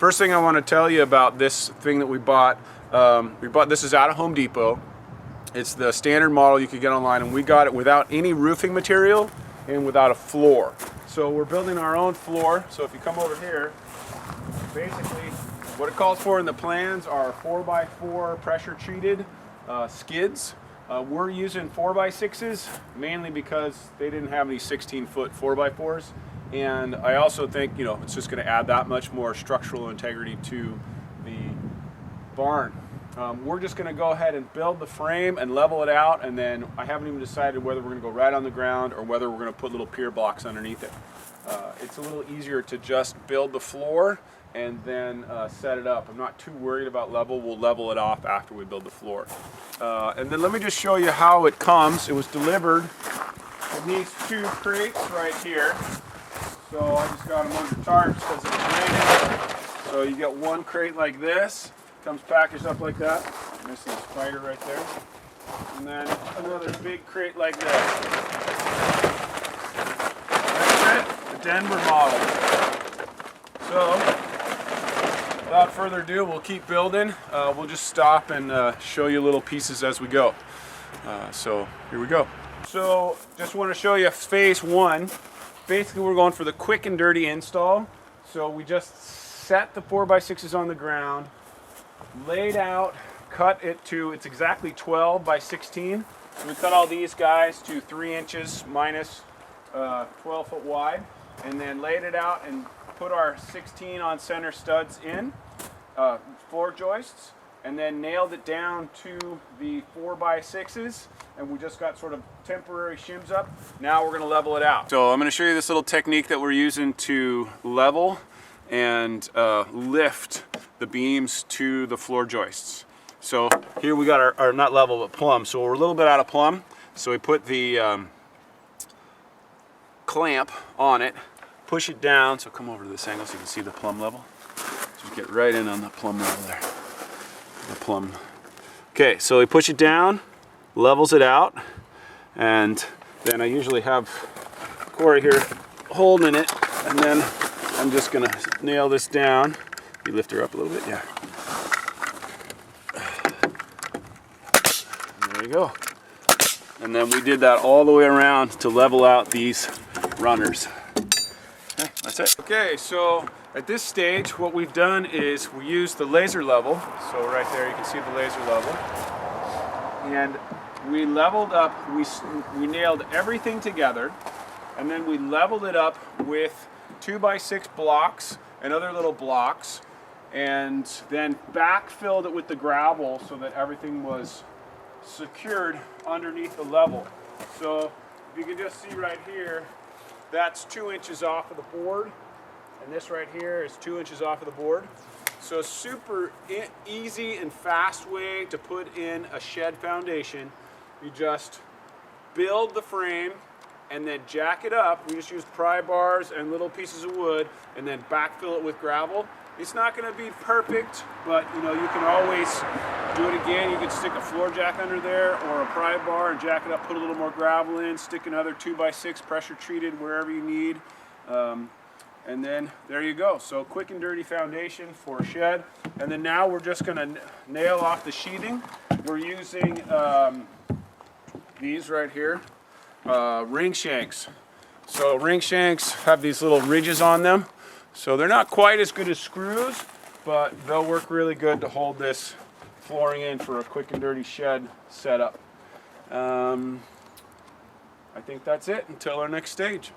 First thing I want to tell you about this thing that we bought this is out of Home Depot. It's the standard model you could get online, and we got it without any roofing material and without a floor. So we're building our own floor. So if you come over here, basically what it calls for in the plans are 4x4 pressure treated skids. We're using 4x6s mainly because they didn't have any 16-foot 4x4s. And I also think, you know, it's just going to add that much more structural integrity to the barn. We're just going to go ahead and build the frame and level it out, and then I haven't even decided whether we're going to go right on the ground or whether we're going to put little pier blocks underneath it. It's a little easier to just build the floor and then set it up. I'm not too worried about level. We'll level it off after we build the floor. And then let me just show you how it comes. It was delivered in these two crates right here. So I just got them under tarps because it's raining. So you get one crate like this, comes packaged up like that. Missing a spider right there. And then another big crate like this. That's it, the Denver model. So without further ado, we'll keep building. We'll just stop and show you little pieces as we go. So here we go. So just want to show you phase one. Basically, we're going for the quick and dirty install. So we just set the 4x6s on the ground, laid out, cut it to, it's exactly 12 by 16. So we cut all these guys to 3 inches minus 12 foot wide, and then laid it out and put our 16 on center studs in, floor joists, and then nailed it down to the 4x6s, and we just got sort of temporary shims up. Now we're going to level it out. So I'm going to show you this little technique that we're using to level and lift the beams to the floor joists. So here we got our not level but plumb. So we're a little bit out of plumb. So we put the clamp on it, push it down. So come over to this angle so you can see the plumb level. Just get right in on the plumb level there. The plumb. Okay, so we push it down, levels it out, and then I usually have Corey here holding it, and then I'm just gonna nail this down. You lift her up a little bit, yeah. And there you go. And then we did that all the way around to level out these runners. Okay, that's it. Okay, so at this stage, what we've done is we used the laser level. So right there, you can see the laser level. And we leveled up, we nailed everything together, and then we leveled it up with 2x6 blocks and other little blocks, and then backfilled it with the gravel so that everything was secured underneath the level. So if you can just see right here, that's 2 inches off of the board. And this right here is 2 inches off of the board. So super easy and fast way to put in a shed foundation. You just build the frame and then jack it up. We just use pry bars and little pieces of wood and then backfill it with gravel. It's not going to be perfect, but you know, you can always do it again. You can stick a floor jack under there or a pry bar and jack it up, put a little more gravel in, stick another 2x6 pressure treated wherever you need. And then there you go. So quick and dirty foundation for a shed. And then now we're just going to nail off the sheathing. We're using these right here, ring shanks. So ring shanks have these little ridges on them. So they're not quite as good as screws, but they'll work really good to hold this flooring in for a quick and dirty shed setup. I think that's it until our next stage.